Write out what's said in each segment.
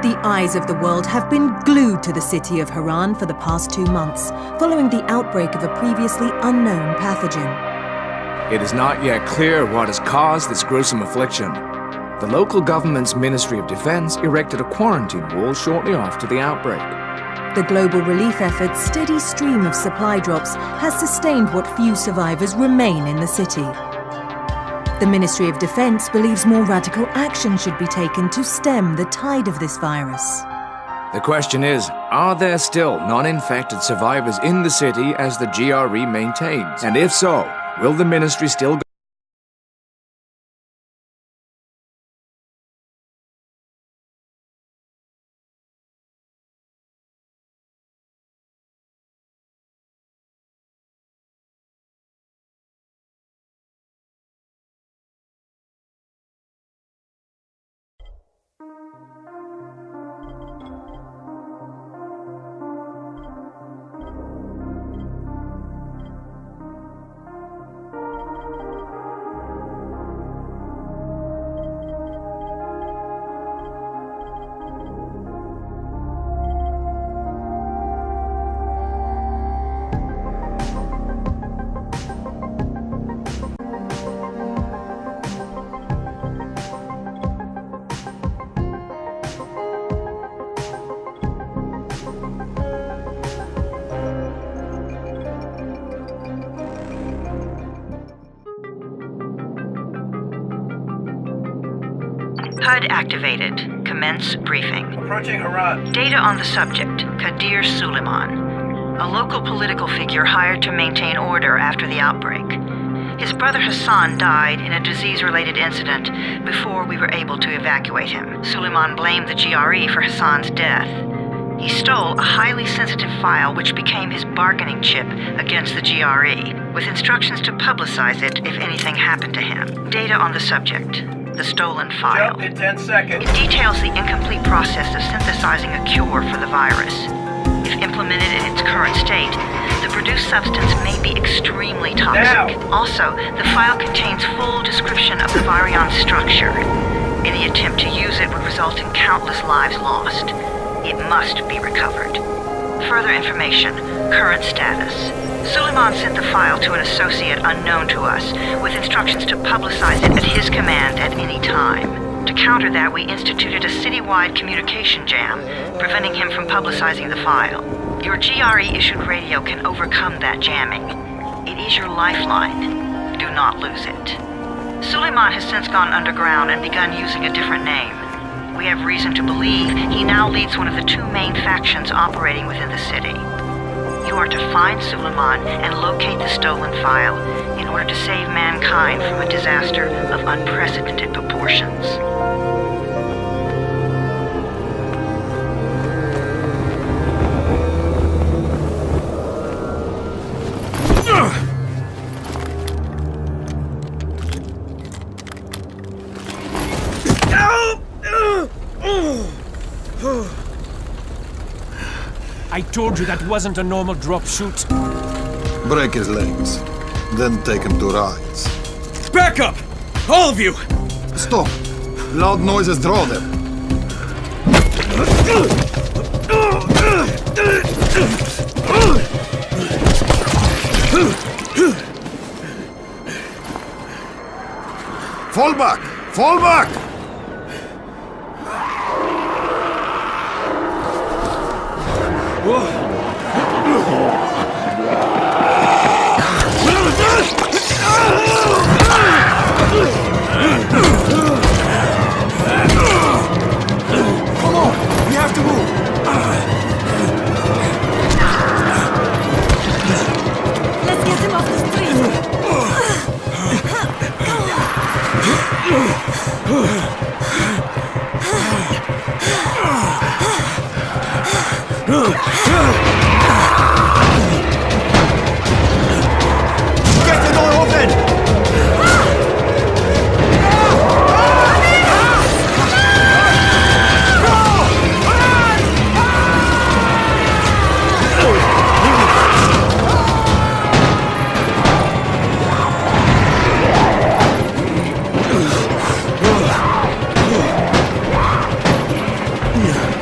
The eyes of the world have been glued to the city of Haran for the past 2 months, following the outbreak of a previously unknown pathogen. It is not yet clear what has caused this gruesome affliction. The local government's Ministry of Defense erected a quarantine wall shortly after the outbreak. The global relief effort's steady stream of supply drops has sustained what few survivors remain in the city. The Ministry of Defense believes more radical action should be taken to stem the tide of this virus. The question is, are there still non-infected survivors in the city as the GRE maintains? And if so, will the ministry still go? HUD activated. Commence briefing. Approaching Haran. Data on the subject, Kadir Suleiman, a local political figure hired to maintain order after the outbreak. His brother Hassan died in a disease-related incident before we were able to evacuate him. Suleiman blamed the GRE for Hassan's death. He stole a highly sensitive file which became his bargaining chip against the GRE, with instructions to publicize it if anything happened to him. Data on the subject. The stolen file. Jump in 10 seconds. It details the incomplete process of synthesizing a cure for the virus. If implemented in its current state, the produced substance may be extremely toxic. Now. Also, the file contains full description of the virion's structure. Any attempt to use it would result in countless lives lost. It must be recovered. Further information, current status. Suleiman sent the file to an associate unknown to us, with instructions to publicize it at his command at any time. To counter that, we instituted a citywide communication jam, preventing him from publicizing the file. Your GRE-issued radio can overcome that jamming. It is your lifeline. Do not lose it. Suleiman has since gone underground and begun using a different name. We have reason to believe he now leads one of the 2 main factions operating within the city. You are to find Suleiman and locate the stolen file in order to save mankind from a disaster of unprecedented proportions. I told you that wasn't a normal drop shoot. Break his legs, then take him to rides. Back up! All of you! Stop! Loud noises draw them. Fall back! Fall back! Come on! We have to move! Let's get him off the street! Get the door open! Yeah.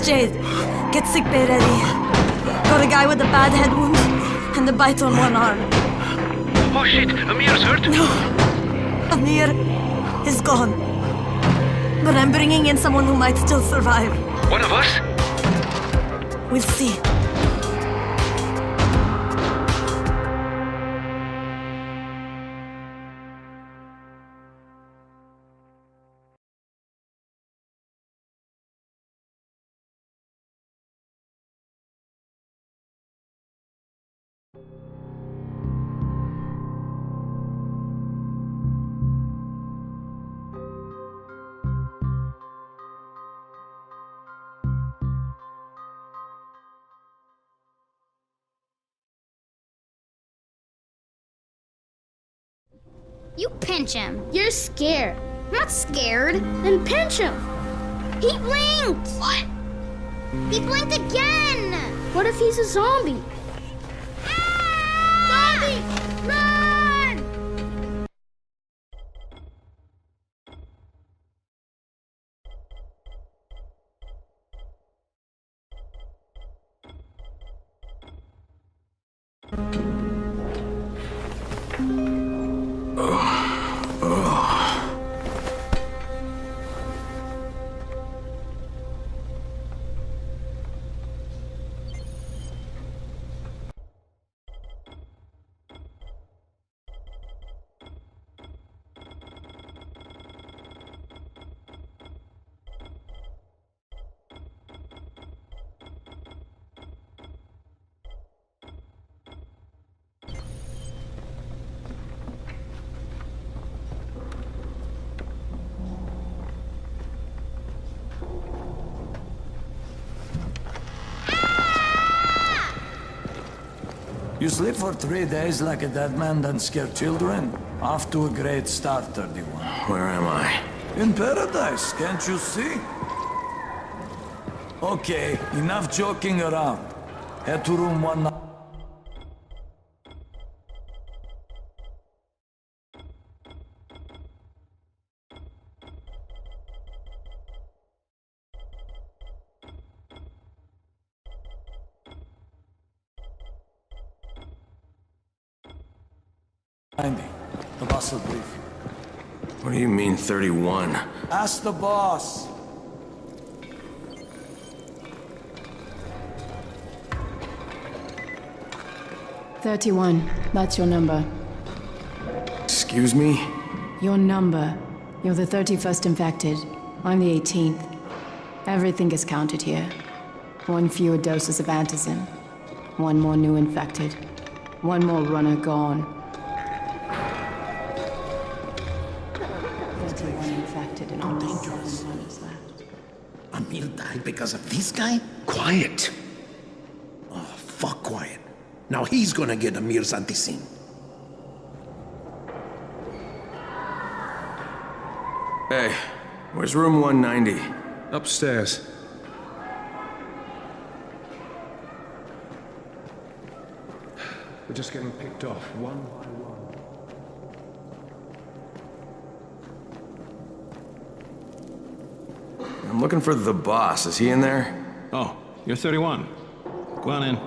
Jade, get sickbay ready. Got a guy with a bad head wound and a bite on one arm. Oh shit, Amir's hurt? No, Amir is gone. But I'm bringing in someone who might still survive. One of us? We'll see. You pinch him. You're scared. I'm not scared. Then pinch him. He blinked! What? He blinked again! What if he's a zombie? Ah! Zombie! Run! You sleep for 3 days like a dead man done scare children? Off to a great start, 31. Where am I? In paradise, can't you see? Okay, enough joking around. Head to room 1. The boss will brief you. What do you mean, 31? Ask the boss. That's your number. Excuse me? Your number. You're the 31st infected. I'm the 18th. Everything is counted here. 1 fewer doses of antizin. 1 more new infected. 1 more runner gone. 31 infected and only 7 runners left. Amir died because of this guy? Quiet. Oh, fuck quiet. Now he's gonna get Amir's anti-scene. Hey, where's room 190? Upstairs. We're just getting picked off, one by one. I'm looking for the boss. Is he in there? Oh, you're 31. Go on in.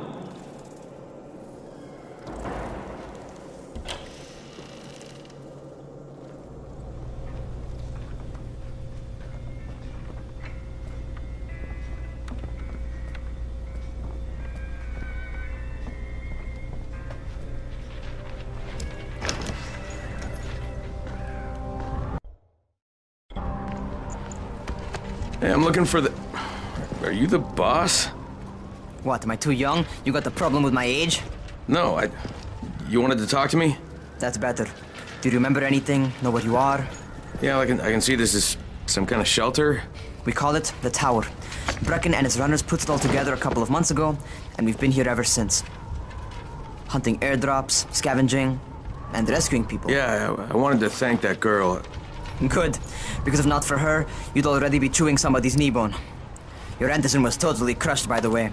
Hey, I'm looking for the... Are you the boss? What, am I too young? You got the problem with my age? No, You wanted to talk to me? That's better. Do you remember anything? Know where you are? Yeah, I can see this is some kind of shelter. We call it the Tower. Brecken and his runners put it all together a couple of months ago, and we've been here ever since. Hunting airdrops, scavenging, and rescuing people. Yeah, I wanted to thank that girl. Good, because if not for her, you'd already be chewing somebody's knee bone. Your antizin was totally crushed, by the way.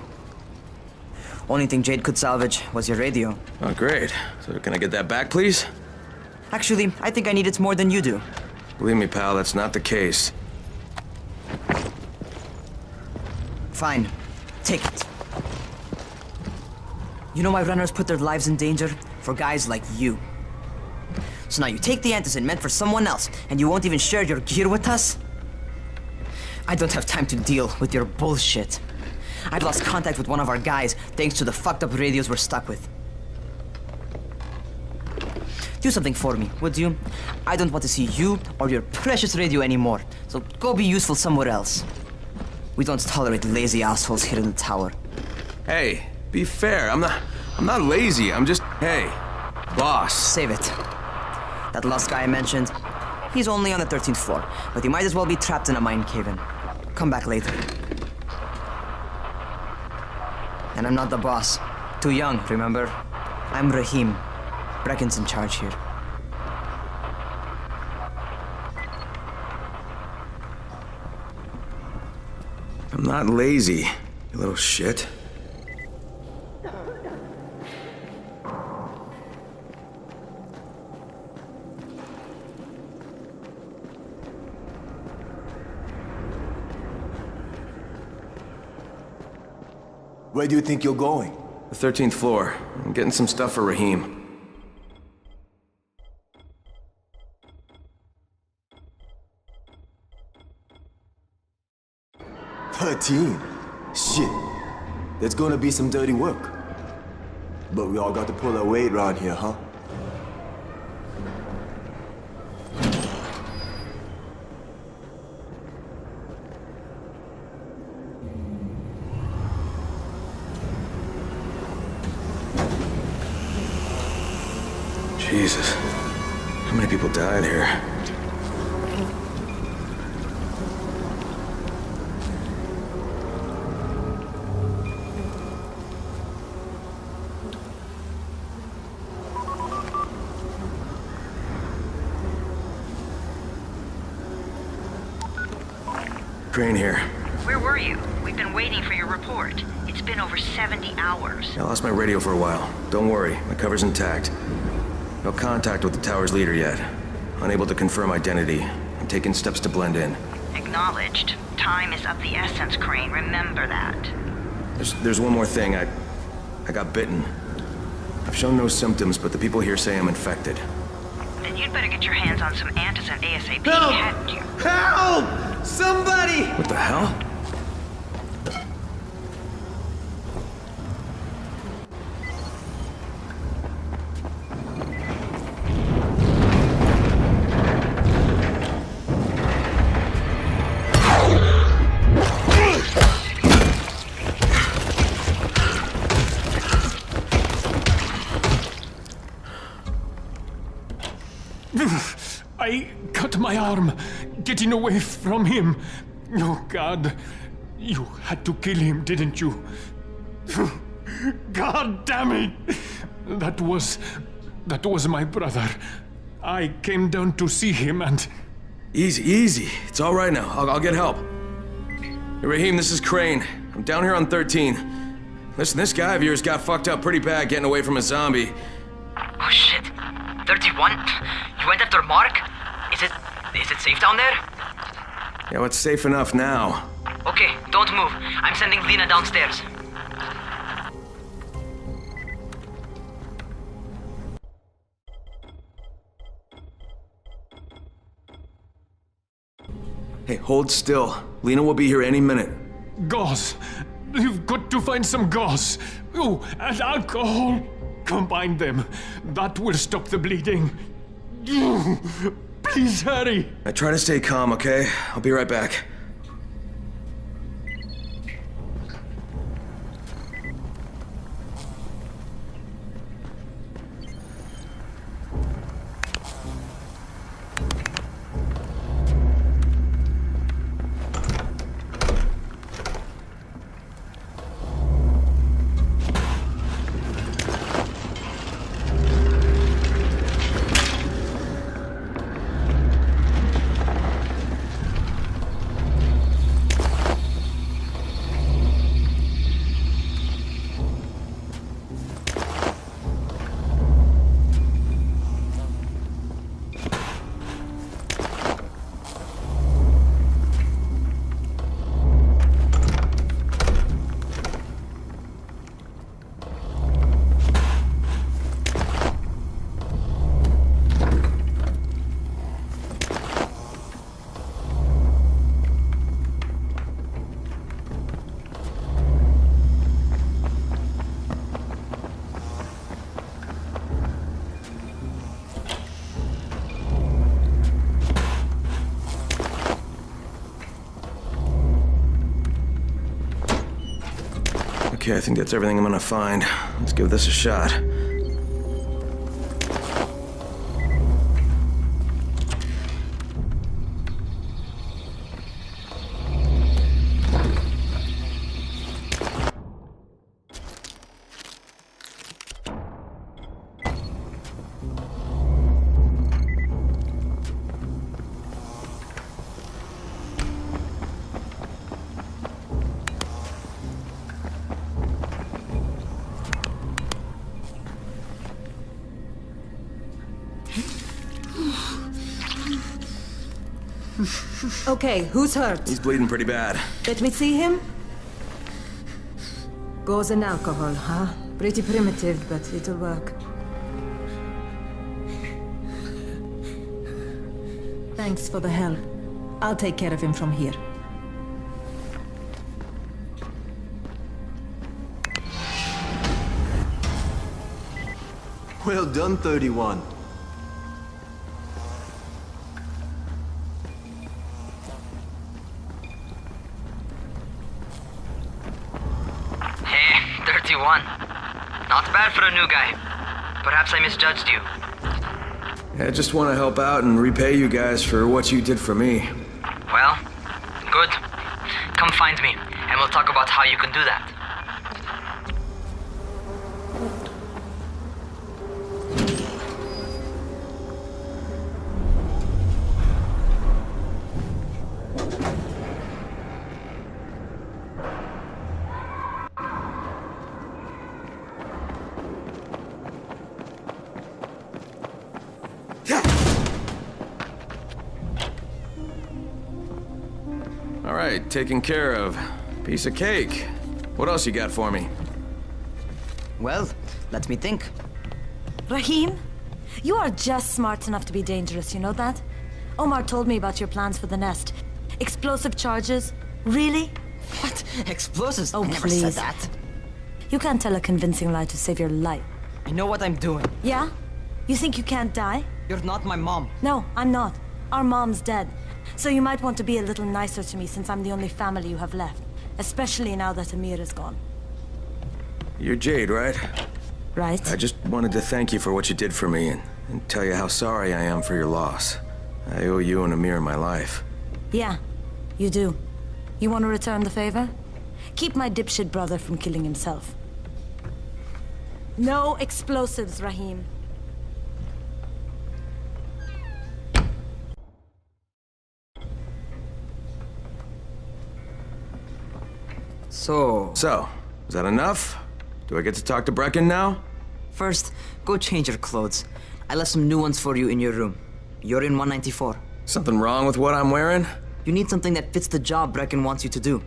Only thing Jade could salvage was your radio. Oh, great. So can I get that back, please? Actually, I think I need it more than you do. Believe me, pal, that's not the case. Fine. Take it. You know why runners put their lives in danger? For guys like you. So now you take the antizin meant for someone else, and you won't even share your gear with us? I don't have time to deal with your bullshit. I've lost contact with one of our guys thanks to the fucked up radios we're stuck with. Do something for me, would you? I don't want to see you or your precious radio anymore, so go be useful somewhere else. We don't tolerate lazy assholes here in the tower. Hey, be fair. I'm not lazy. I'm just, hey, boss. Save it. That last guy I mentioned, he's only on the 13th floor, but he might as well be trapped in a mine cave-in. Come back later. And I'm not the boss. Too young, remember? I'm Rahim. Brecken's in charge here. I'm not lazy, you little shit. Where do you think you're going? The 13th floor. I'm getting some stuff for Rahim. Shit. There's gonna be some dirty work. But we all got to pull our weight around here, huh? Jesus. How many people died here? Crane here. Where were you? We've been waiting for your report. It's been over 70 hours. I lost my radio for a while. Don't worry, my cover's intact. No contact with the tower's leader yet. Unable to confirm identity. I'm taking steps to blend in. Acknowledged. Time is of the essence, Crane. Remember that. There's one more thing. I got bitten. I've shown no symptoms, but the people here say I'm infected. Then you'd better get your hands on some antizin ASAP, Help! hadn't you? Help! Somebody! What the hell? I cut my arm getting away from him. Oh, God. You had to kill him, didn't you? God damn it! That was my brother. I came down to see him and... Easy. It's all right now. I'll get help. Hey, Rahim, this is Crane. I'm down here on 13. Listen, this guy of yours got fucked up pretty bad getting away from a zombie. Oh, shit. 31? You went after Mark? Is it safe down there? Yeah, well, it's safe enough now. Okay, don't move. I'm sending Lena downstairs. Hey, hold still. Lena will be here any minute. Gauze. You've got to find some gauze. Oh, and alcohol. Combine them. That will stop the bleeding. Please hurry. I try to stay calm, okay? I'll be right back. Okay, I think that's everything I'm gonna find. Let's give this a shot. Okay, who's hurt? He's bleeding pretty bad. Let me see him. Gauze and alcohol, huh? Pretty primitive, but it'll work. Thanks for the help. I'll take care of him from here. Well done, 31. Hey, 31. Not bad for a new guy. Perhaps I misjudged you. I just want to help out and repay you guys for what you did for me. Well, good. Come find me, and we'll talk about how you can do that. All right, taken care of. Piece of cake. What else you got for me? Well, let me think. Rahim, you are just smart enough to be dangerous, you know that? Omar told me about your plans for the nest. Explosive charges? Really? What? Explosives? Oh, I never please. said that. You can't tell a convincing lie to save your life. I know what I'm doing. Yeah? You think you can't die? You're not my mom. No, I'm not. Our mom's dead. So you might want to be a little nicer to me since I'm the only family you have left. Especially now that Amir is gone. You're Jade, right? Right. I just wanted to thank you for what you did for me and tell you how sorry I am for your loss. I owe you and Amir my life. Yeah, you do. You want to return the favor? Keep my dipshit brother from killing himself. No explosives, Rahim. So, is that enough? Do I get to talk to Brecken now? first, go change your clothes. I left some new ones for you in your room. You're in 194. Something wrong with what I'm wearing? You need something that fits the job Brecken wants you to do.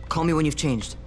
Call me when you've changed.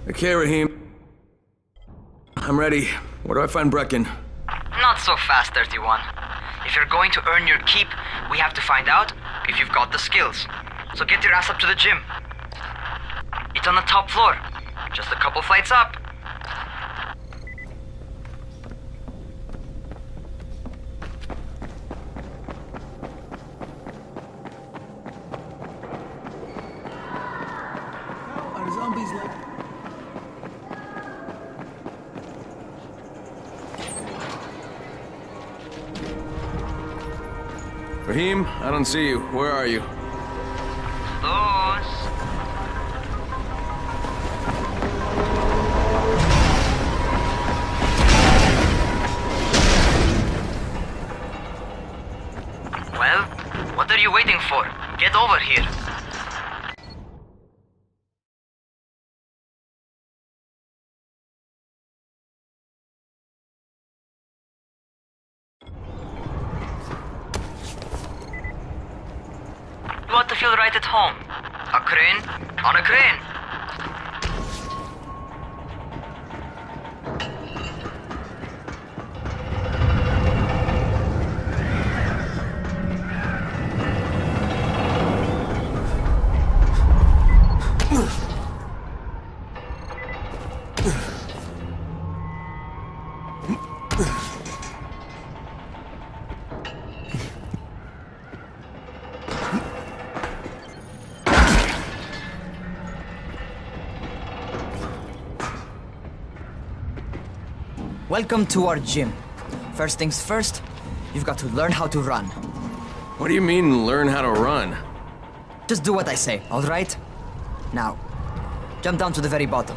Okay, Rahim. I'm ready. Where do I find Brecken? Not so fast, 31. If you're going to earn your keep, we have to find out if you've got the skills. So get your ass up to the gym. It's on the top floor. Just a couple flights up. Are zombies like... Rahim, I don't see you. Where are you? Those. Well, what are you waiting for? Get over here. You want to feel right at home. A crane on a crane. Welcome to our gym. First things first, you've got to learn how to run. What do you mean, learn how to run? Just do what I say, all right? Now, jump down to the very bottom.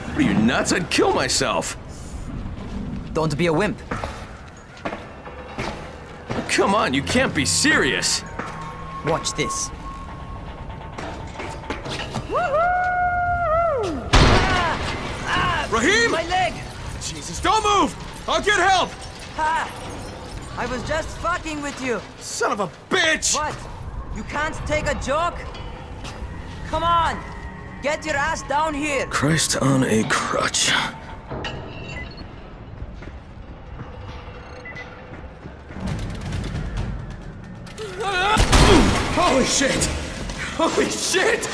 What are you, nuts? I'd kill myself. Don't be a wimp. Come on, you can't be serious. Watch this. Raheem! My leg! Jesus, don't move! I'll get help! Ha! I was just fucking with you. Son of a bitch! What? You can't take a joke? Come on! Get your ass down here! Christ on a crutch. Holy shit! Holy shit!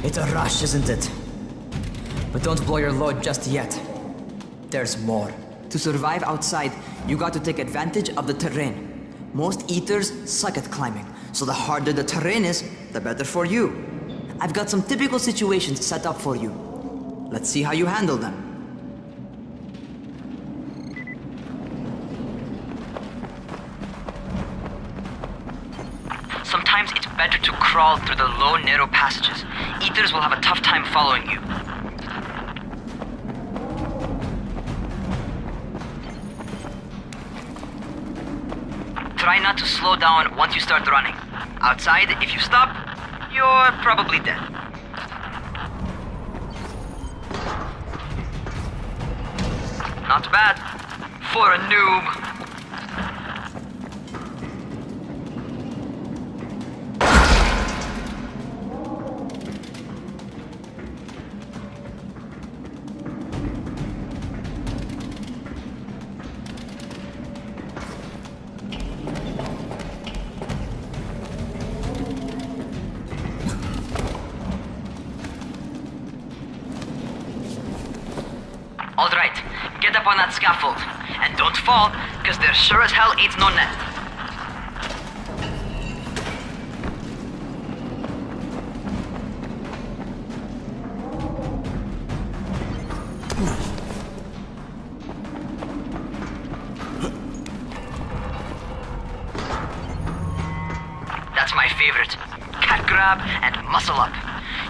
It's a rush, isn't it? But don't blow your load just yet. There's more. To survive outside, you got to take advantage of the terrain. Most eaters suck at climbing, so the harder the terrain is, the better for you. I've got some typical situations set up for you. Let's see how you handle them. Sometimes it's better to crawl through the low, narrow passages. Eaters will have a tough time following you. Try not to slow down once you start running. Outside, if you stop, you're probably dead. Not bad for a noob. All right, get up on that scaffold. And don't fall, because there sure as hell ain't no net. That's my favorite. Cat grab and muscle up.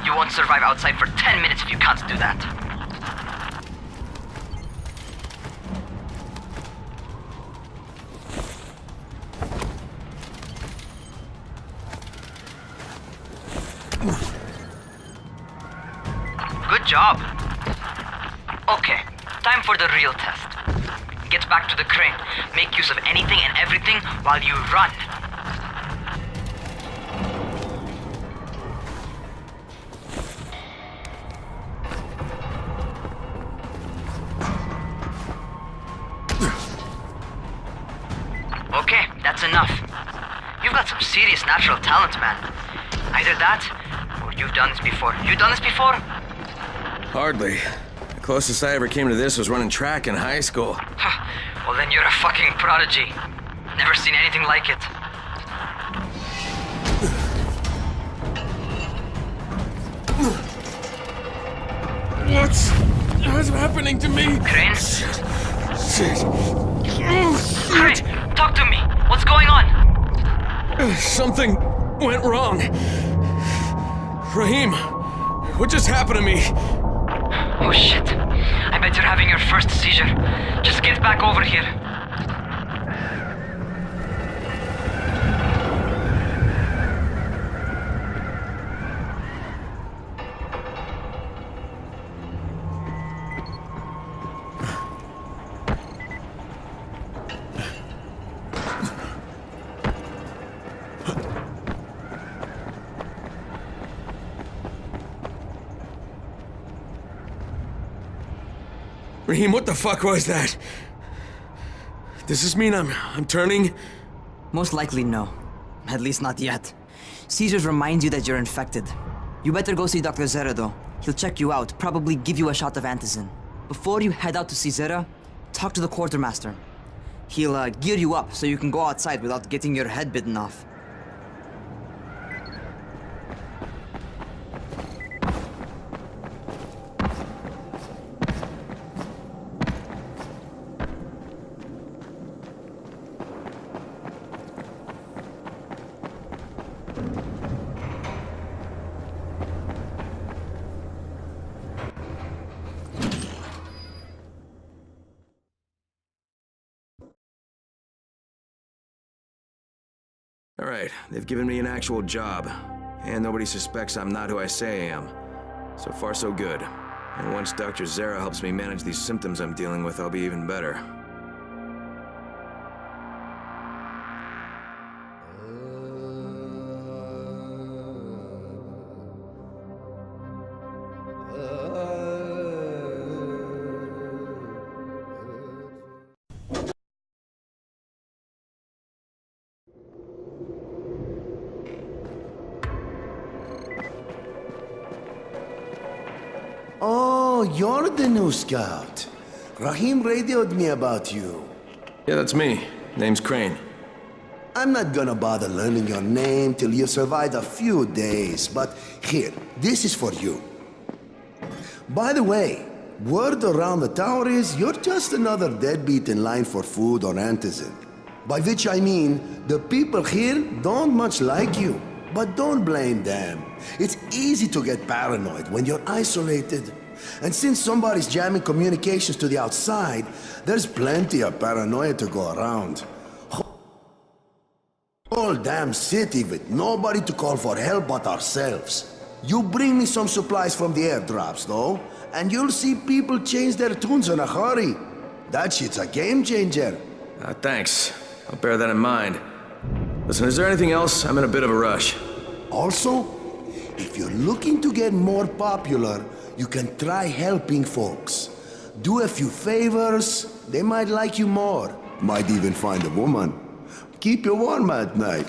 You won't survive outside for 10 minutes if you can't do that. Good job. Okay, time for the real test. Get back to the crane. Make use of anything and everything while you run. Okay, that's enough. You've got some serious natural talent, man. Either that, or you've done this before. You done this before? Hardly. The closest I ever came to this was running track in high school. Well, then you're a fucking prodigy. Never seen anything like it. What's happening to me? Crane? Shit. Crane, talk to me. What's going on? Something went wrong. Raheem, what just happened to me? Oh shit. I bet you're having your first seizure. Just get back over here. Raheem, what the fuck was that? Does this mean I'm turning? Most likely no. At least not yet. Caesars reminds you that you're infected. You better go see Dr. Zera though. He'll check you out, probably give you a shot of antizin. Before you head out to see Zera, talk to the quartermaster. He'll gear you up so you can go outside without getting your head bitten off. All right, they've given me an actual job, and nobody suspects I'm not who I say I am. So far, so good. And once Dr. Zera helps me manage these symptoms I'm dealing with, I'll be even better. Oh, you're the new scout. Raheem radioed me about you. Yeah, that's me. Name's Crane. I'm not gonna bother learning your name till you survived a few days, but here, this is for you. By the way, word around the tower is you're just another deadbeat in line for food or antizin. By which I mean, the people here don't much like you. But don't blame them. It's easy to get paranoid when you're isolated. And since somebody's jamming communications to the outside, there's plenty of paranoia to go around. Whole damn city with nobody to call for help but ourselves. You bring me some supplies from the airdrops, though, and you'll see people change their tunes in a hurry. That shit's a game changer. Thanks. I'll bear that in mind. Listen, is there anything else? I'm in a bit of a rush. Also, if you're looking to get more popular, you can try helping folks. Do a few favors, they might like you more. Might even find a woman. Keep you warm at night.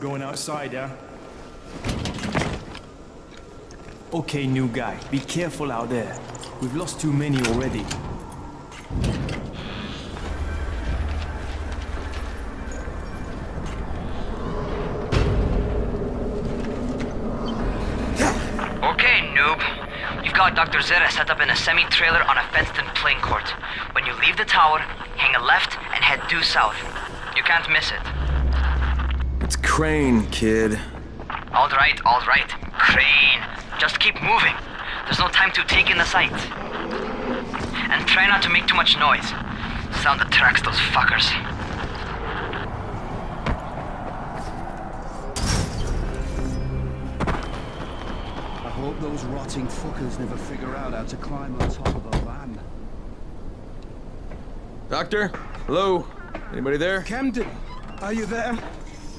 Going outside, yeah? Okay, new guy. Be careful out there. We've lost too many already. Okay, noob. You've got Dr. Zera set up in a semi-trailer on a fenced-in playing court. When you leave the tower, hang a left and head due south. You can't miss it. It's Crane, kid. All right. Crane. Just keep moving. There's no time to take in the sight. And try not to make too much noise. Sound attracts those fuckers. I hope those rotting fuckers never figure out how to climb on top of a van. Doctor? Hello? Anybody there? Camden, are you there?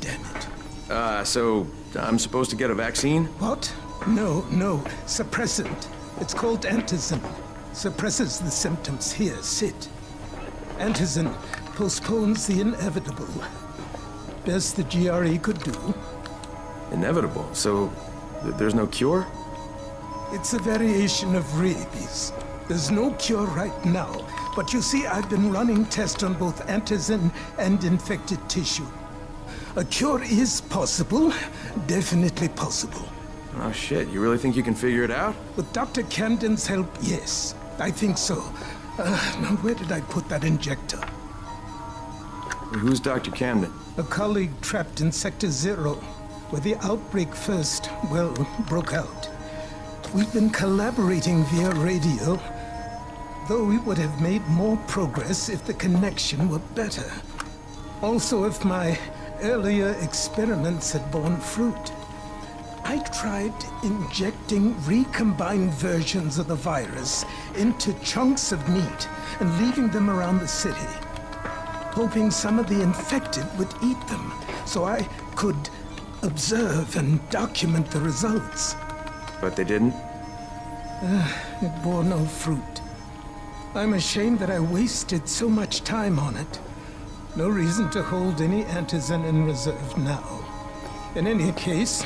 Damn it. So I'm supposed to get a vaccine? What? No. Suppressant. It's called antizin. Suppresses the symptoms. Here, sit. Antizin postpones the inevitable. Best the GRE could do. Inevitable? So there's no cure? It's a variation of rabies. There's no cure right now. But you see, I've been running tests on both antizin and infected tissue. A cure is possible. Definitely possible. Oh shit, you really think you can figure it out? With Dr. Camden's help, yes. I think so. Now where did I put that injector? Who's Dr. Camden? A colleague trapped in Sector 0, where the outbreak first, well, broke out. We've been collaborating via radio, though we would have made more progress if the connection were better. Also, if my earlier experiments had borne fruit. I tried injecting recombined versions of the virus into chunks of meat and leaving them around the city, hoping some of the infected would eat them so I could observe and document the results. But they didn't? It bore no fruit. I'm ashamed that I wasted so much time on it. No reason to hold any antizin in reserve now. In any case,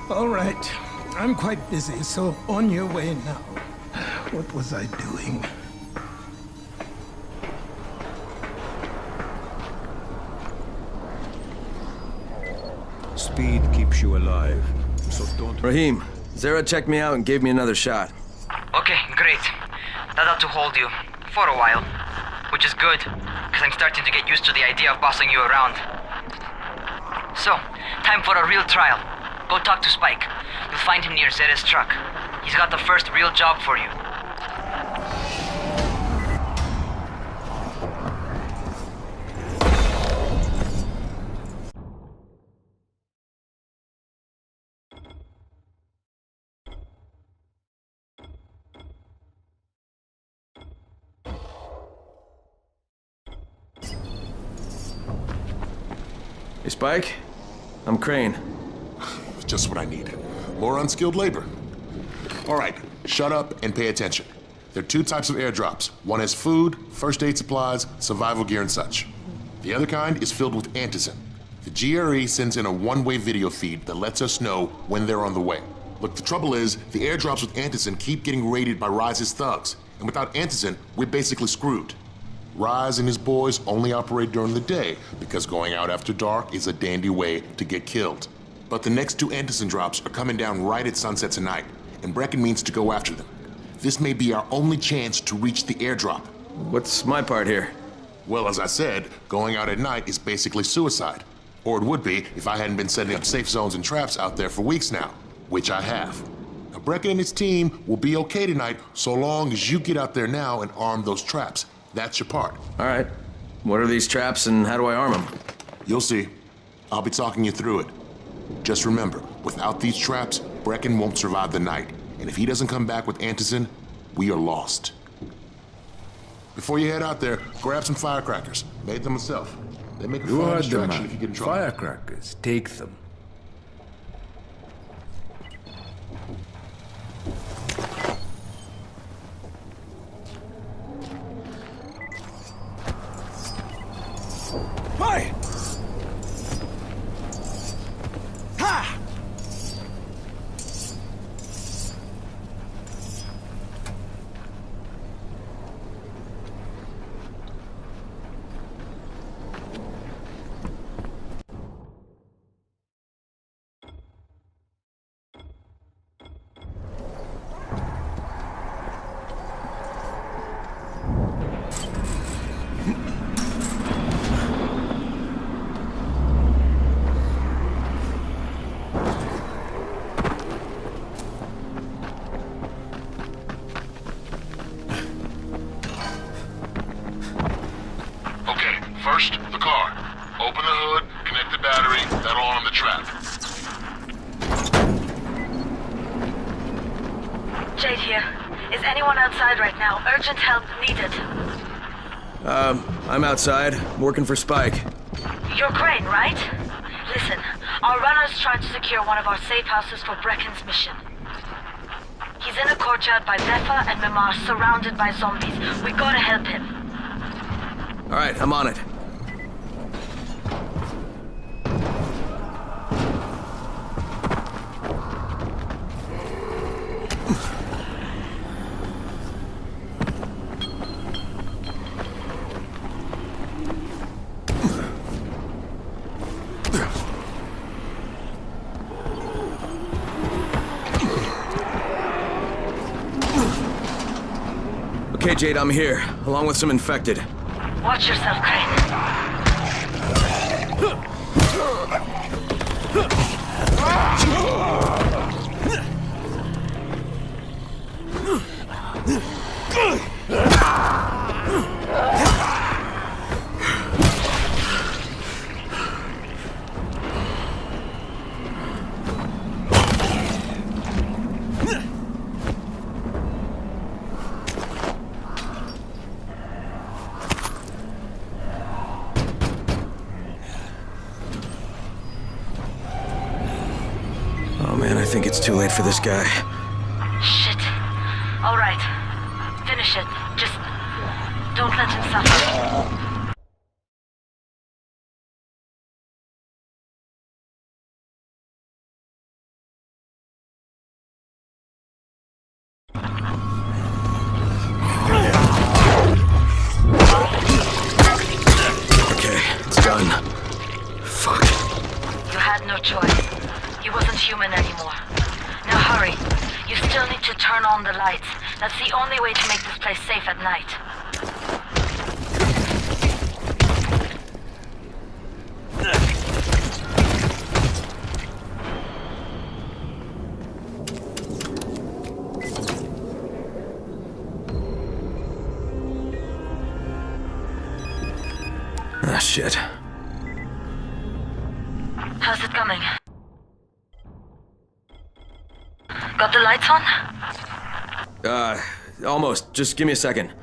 all right, I'm quite busy, so on your way now. What was I doing? Speed keeps you alive, so don't... Rahim, Zara checked me out and gave me another shot. Okay, great. That ought to hold you. For a while. Which is good, because I'm starting to get used to the idea of bossing you around. So, time for a real trial. Go talk to Spike. You'll find him near Zera's truck. He's got the first real job for you. Hey, Spike. I'm Crane. Just what I need. More unskilled labor. All right, shut up and pay attention. There are two types of airdrops. One has food, first aid supplies, survival gear, and such. The other kind is filled with antizin. The GRE sends in a one-way video feed that lets us know when they're on the way. Look, the trouble is, the airdrops with antizin keep getting raided by Rise's thugs, and without antizin, we're basically screwed. Rise and his boys only operate during the day because going out after dark is a dandy way to get killed. But the next two antizin drops are coming down right at sunset tonight, and Brecken means to go after them. This may be our only chance to reach the airdrop. What's my part here? Well, as I said, going out at night is basically suicide. Or it would be if I hadn't been setting up safe zones and traps out there for weeks now, which I have. Now, Brecken and his team will be okay tonight so long as you get out there now and arm those traps. That's your part. All right. What are these traps and how do I arm them? You'll see. I'll be talking you through it. Just remember, without these traps, Brecken won't survive the night. And if he doesn't come back with antizin, we are lost. Before you head out there, grab some firecrackers. Made them myself. They make a You fine heard the distraction man. if you get in trouble. Firecrackers, take them. Why? Ha! First, the car. Open the hood, connect the battery, that'll arm the trap. Jade here. Is anyone outside right now? Urgent help needed. I'm outside, working for Spike. You're Crane, right? Listen, our runner's trying to secure one of our safe houses for Brecken's mission. He's in a courtyard by Beffa and Mimar, surrounded by zombies. We gotta help him. All right, I'm on it. Okay, Jade, I'm here, along with some infected. Watch yourself, Crane. Oh man, I think it's too late for this guy. Shit. All right. Finish it. Just don't let him suffer. Okay, it's done. Fuck. You had no choice. He wasn't human anymore. Now hurry. You still need to turn on the lights. That's the only way to make this place safe at night. Ah, shit. How's it coming? Got the lights on? Almost. Just give me a second.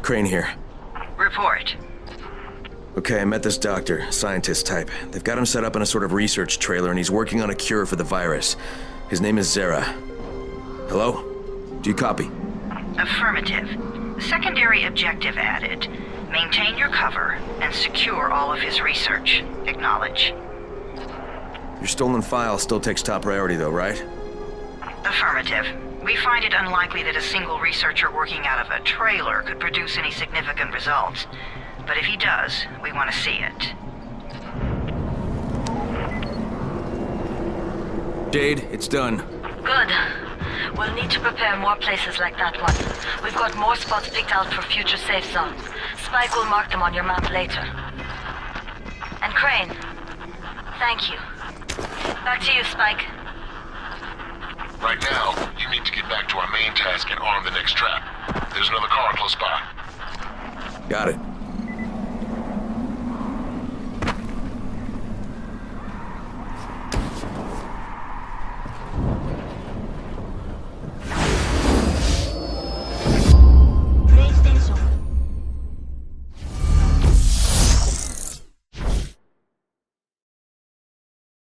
Crane here. Report. Okay, I met this doctor, scientist type. They've got him set up in a sort of research trailer and he's working on a cure for the virus. His name is Zera. Hello? Do you copy? Affirmative. Secondary objective added. Maintain your cover and secure all of his research. Acknowledge. Your stolen file still takes top priority though, right? Affirmative. We find it unlikely that a single researcher working out of a trailer could produce any significant results. But if he does, we want to see it. Jade, it's done. Good. We'll need to prepare more places like that one. We've got more spots picked out for future safe zones. Spike will mark them on your map later. And Crane, thank you. Back to you, Spike. Right now, you need to get back to our main task and arm the next trap. There's another car close by. Got it.